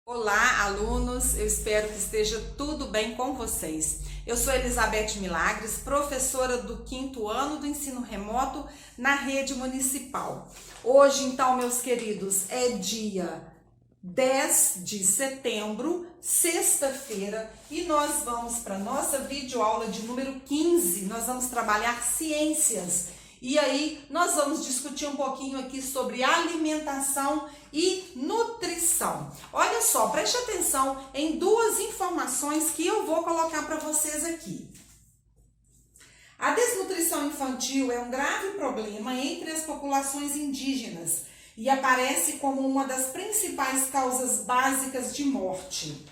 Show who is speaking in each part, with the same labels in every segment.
Speaker 1: Olá, alunos! Eu espero que esteja tudo bem com vocês. Eu sou Elizabeth Milagres, professora do 5º ano do ensino remoto na rede municipal. Hoje, então, meus queridos, é dia 10 de setembro, sexta-feira, e nós vamos para a nossa videoaula de número 15. Nós vamos trabalhar ciências. E aí, nós vamos discutir um pouquinho aqui sobre alimentação e nutrição. Olha só, preste atenção em duas informações que eu vou colocar para vocês aqui. A desnutrição infantil é um grave problema entre as populações indígenas e aparece como uma das principais causas básicas de morte.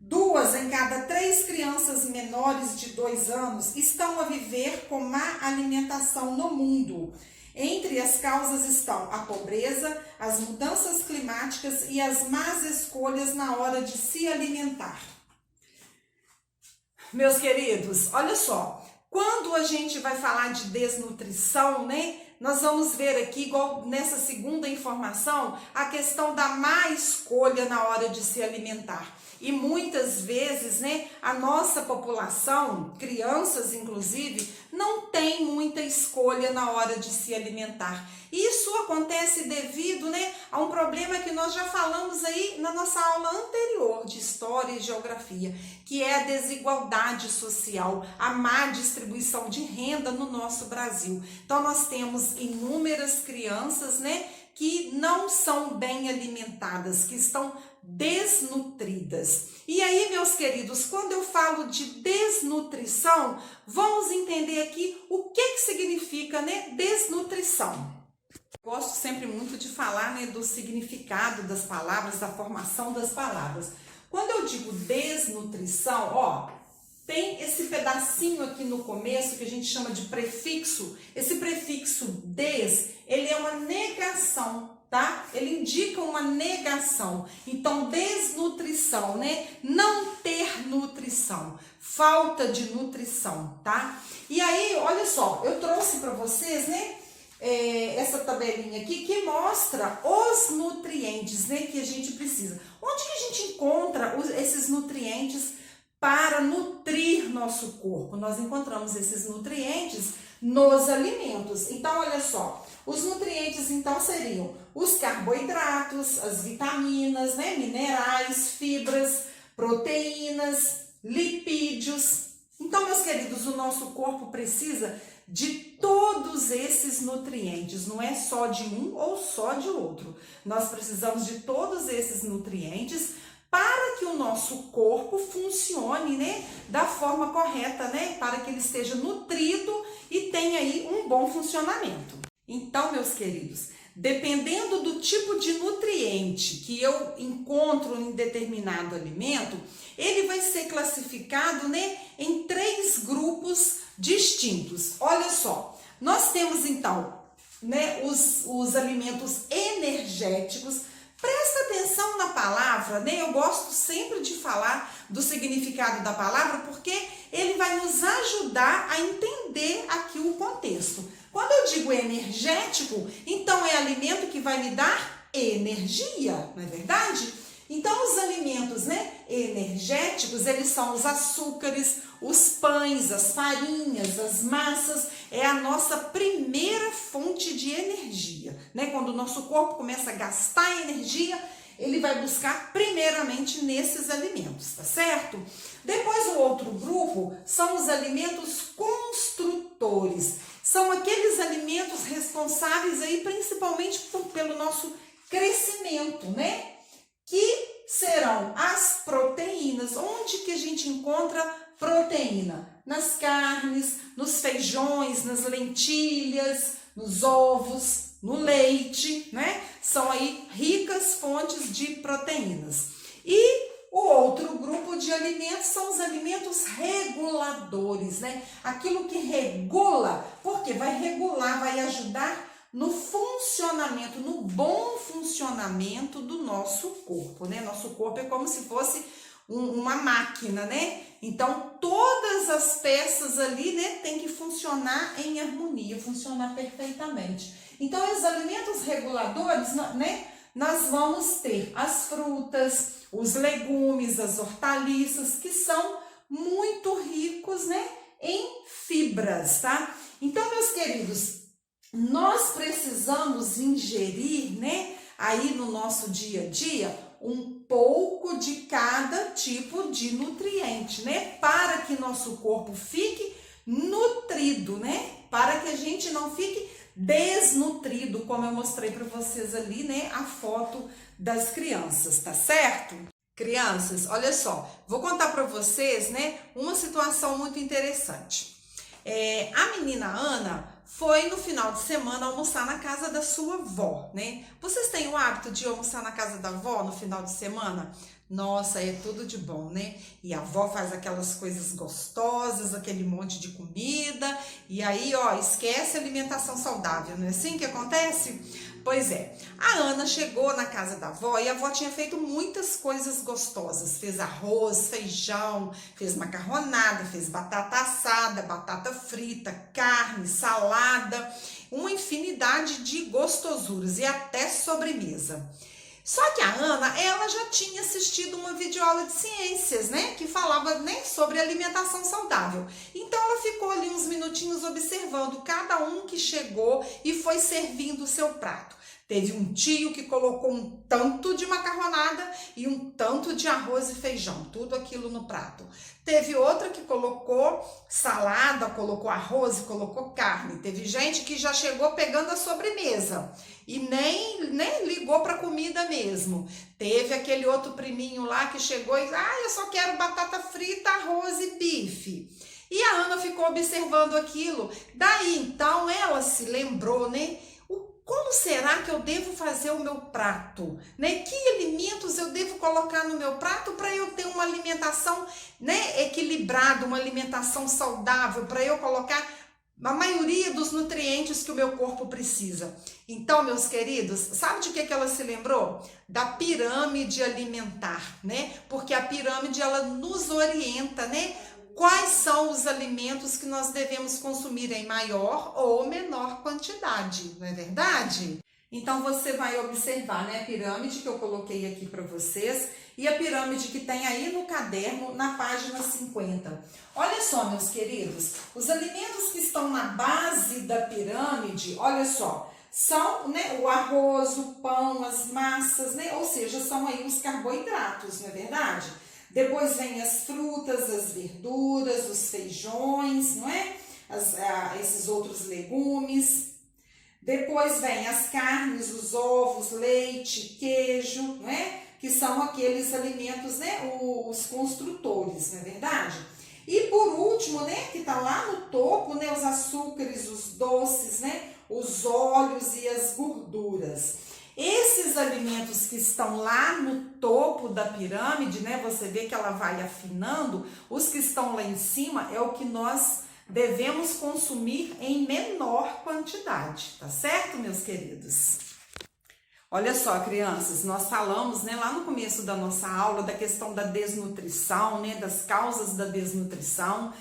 Speaker 1: 2 em cada 3 crianças menores de 2 anos estão a viver com má alimentação no mundo. Entre as causas estão a pobreza, as mudanças climáticas e as más escolhas na hora de se alimentar. Meus queridos, olha só, quando a gente vai falar de desnutrição, nós vamos ver aqui, igual nessa segunda informação, a questão da má escolha na hora de se alimentar. E muitas vezes, a nossa população, crianças inclusive, não tem muita escolha na hora de se alimentar. Isso acontece devido, a um problema que nós já falamos aí na nossa aula anterior de História e Geografia, que é a desigualdade social, a má distribuição de renda no nosso Brasil. Então, nós temos inúmeras crianças, que não são bem alimentadas, que estão desnutridas. E aí, meus queridos, quando eu falo de desnutrição, vamos entender aqui o que significa, desnutrição. Eu gosto sempre muito de falar, do significado das palavras, da formação das palavras. Quando eu digo desnutrição, tem esse pedacinho aqui no começo que a gente chama de prefixo. Esse prefixo des, ele é uma negação, tá? Ele indica uma negação. Então, desnutrição, não ter nutrição, falta de nutrição, tá? E aí, olha só, eu trouxe para vocês, essa tabelinha aqui que mostra os nutrientes, que a gente precisa. Onde que a gente encontra esses nutrientes para nutrir nosso corpo? Nós encontramos esses nutrientes nos alimentos. Então, olha só, os nutrientes então seriam os carboidratos, as vitaminas, minerais, fibras, proteínas, lipídios. Então, meus queridos, o nosso corpo precisa de todos esses nutrientes, não é só de um ou só de outro. Nós precisamos de todos esses nutrientes para que o nosso corpo funcione, da forma correta, para que ele esteja nutrido e tenha aí um bom funcionamento. Então, meus queridos, dependendo do tipo de nutriente que eu encontro em determinado alimento, ele vai ser classificado, em 3 grupos distintos. Olha só, nós temos então, os alimentos energéticos. Presta atenção na palavra, eu gosto sempre de falar do significado da palavra, porque ele vai nos ajudar a entender aqui o contexto. Quando eu digo energético, então é alimento que vai me dar energia, não é verdade? Então, os alimentos, energéticos, eles são os açúcares, os pães, as farinhas, as massas, é a nossa primeira fonte de energia, Quando o nosso corpo começa a gastar energia, ele vai buscar primeiramente nesses alimentos, tá certo? Depois, o outro grupo são os alimentos construtores. São aqueles alimentos responsáveis aí principalmente pelo nosso crescimento, que serão as proteínas. Onde que a gente encontra proteína? Nas carnes, nos feijões, nas lentilhas, nos ovos, no leite, São aí ricas fontes de proteínas. E o outro grupo de alimentos são os alimentos reguladores, Aquilo que regula, porque vai regular, vai ajudar no funcionamento, no bom funcionamento do nosso corpo, Nosso corpo é como se fosse uma máquina, Então, todas as peças ali, tem que funcionar em harmonia, funcionar perfeitamente. Então, os alimentos reguladores, nós vamos ter as frutas, os legumes, as hortaliças, que são muito ricos, né, em fibras, tá? Então, meus queridos, nós precisamos ingerir, né, aí no nosso dia a dia, um pouco de cada tipo de nutriente, né, para que nosso corpo fique nutrido, né, para que a gente não fique desnutrido, como eu mostrei para vocês ali, né, a foto das crianças, tá certo? Crianças, olha só, vou contar para vocês, né, uma situação muito interessante. A menina Ana foi no final de semana almoçar na casa da sua avó, né? Vocês têm o hábito de almoçar na casa da avó no final de semana? Nossa, é tudo de bom, né? E a avó faz aquelas coisas gostosas, aquele monte de comida, e aí, ó, esquece a alimentação saudável, não é assim que acontece? Pois é, a Ana chegou na casa da avó e a avó tinha feito muitas coisas gostosas. Fez arroz, feijão, fez macarronada, fez batata assada, batata frita, carne, salada, uma infinidade de gostosuras e até sobremesa. Só que a Ana, ela já tinha assistido uma videoaula de ciências, né, que falava, né, sobre alimentação saudável. Então ela ficou ali uns minutinhos observando cada um que chegou e foi servindo o seu prato. Teve um tio que colocou um tanto de macarronada e um tanto de arroz e feijão, tudo aquilo no prato. Teve outra que colocou salada, colocou arroz e colocou carne. Teve gente que já chegou pegando a sobremesa e nem ligou para comida mesmo. Teve aquele outro priminho lá que chegou e eu só quero batata frita, arroz e bife. E a Ana ficou observando aquilo. Daí então ela se lembrou, né? Como será que eu devo fazer o meu prato? Né? Que alimentos eu devo colocar no meu prato para eu ter uma alimentação, né, equilibrada, uma alimentação saudável, para eu colocar a maioria dos nutrientes que o meu corpo precisa. Então, meus queridos, sabe de que ela se lembrou? Da pirâmide alimentar, né? Porque a pirâmide, ela nos orienta, né? Quais são os alimentos que nós devemos consumir em maior ou menor quantidade, não é verdade? Então você vai observar, né, a pirâmide que eu coloquei aqui para vocês e a pirâmide que tem aí no caderno na página 50. Olha só, meus queridos, os alimentos que estão na base da pirâmide, olha só, são, né, o arroz, o pão, as massas, né, ou seja, são aí os carboidratos, não é verdade? Depois vem as frutas, as verduras, os feijões, não é? Esses outros legumes. Depois vem as carnes, os ovos, leite, queijo, não é? Que são aqueles alimentos, né? Os construtores, não é verdade? E por último, né? Que tá lá no topo, né? Os açúcares, os doces, né? Os óleos e as gorduras. Esses alimentos que estão lá no topo da pirâmide, né? Você vê que ela vai afinando. Os que estão lá em cima é o que nós devemos consumir em menor quantidade, tá certo, meus queridos? Olha só, crianças, nós falamos, né, lá no começo da nossa aula da questão da desnutrição, né, das causas da desnutrição.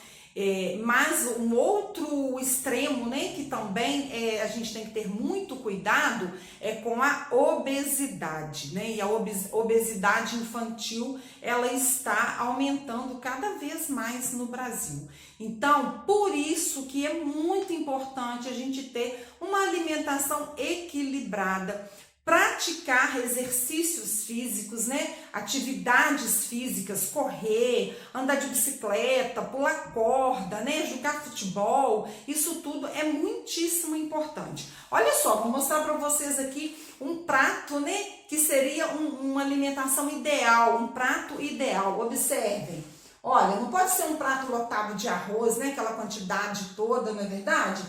Speaker 1: Mas um outro extremo, né, que também a gente tem que ter muito cuidado é com a obesidade, né? E a obesidade infantil, ela está aumentando cada vez mais no Brasil. Então, por isso que é muito importante a gente ter uma alimentação equilibrada, praticar exercícios físicos, né? Atividades físicas, correr, andar de bicicleta, pular corda, né? Jogar futebol, isso tudo é muitíssimo importante. Olha só, vou mostrar para vocês aqui um prato, né? Que seria uma alimentação ideal, um prato ideal. Observem. Olha, não pode ser um prato lotado de arroz, né? Aquela quantidade toda, não é verdade?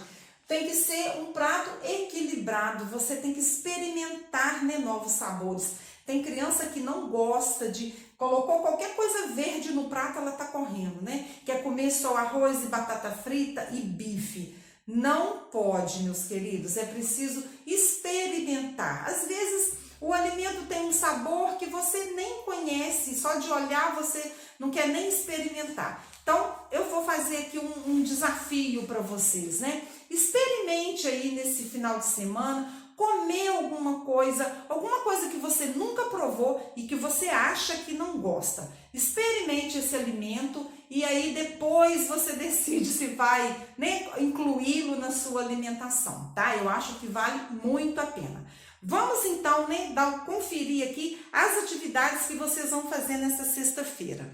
Speaker 1: Tem que ser um prato equilibrado, você tem que experimentar, né, novos sabores. Tem criança que não gosta de... Colocou qualquer coisa verde no prato, ela tá correndo, né? Quer comer só arroz e batata frita e bife. Não pode, meus queridos, é preciso experimentar. Às vezes o alimento tem um sabor que você nem conhece, só de olhar você não quer nem experimentar. Então, eu vou fazer aqui um desafio para vocês, né? Experimente aí nesse final de semana comer alguma coisa que você nunca provou e que você acha que não gosta. Experimente esse alimento e aí depois você decide se vai, né, incluí-lo na sua alimentação, tá? Eu acho que vale muito a pena. Vamos então, né, conferir aqui as atividades que vocês vão fazer nessa sexta-feira.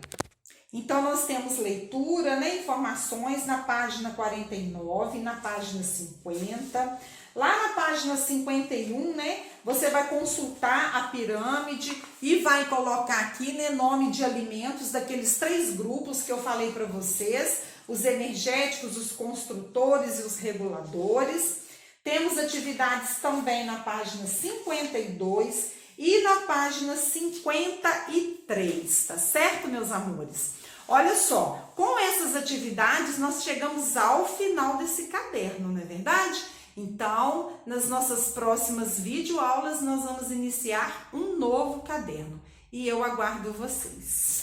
Speaker 1: Então, nós temos leitura, né, informações na página 49, na página 50. Lá na página 51, né, você vai consultar a pirâmide e vai colocar aqui, né, nome de alimentos daqueles 3 grupos que eu falei para vocês, os energéticos, os construtores e os reguladores. Temos atividades também na página 52 e na página 53, tá certo, meus amores? Olha só, com essas atividades nós chegamos ao final desse caderno, não é verdade? Então, nas nossas próximas videoaulas nós vamos iniciar um novo caderno e eu aguardo vocês.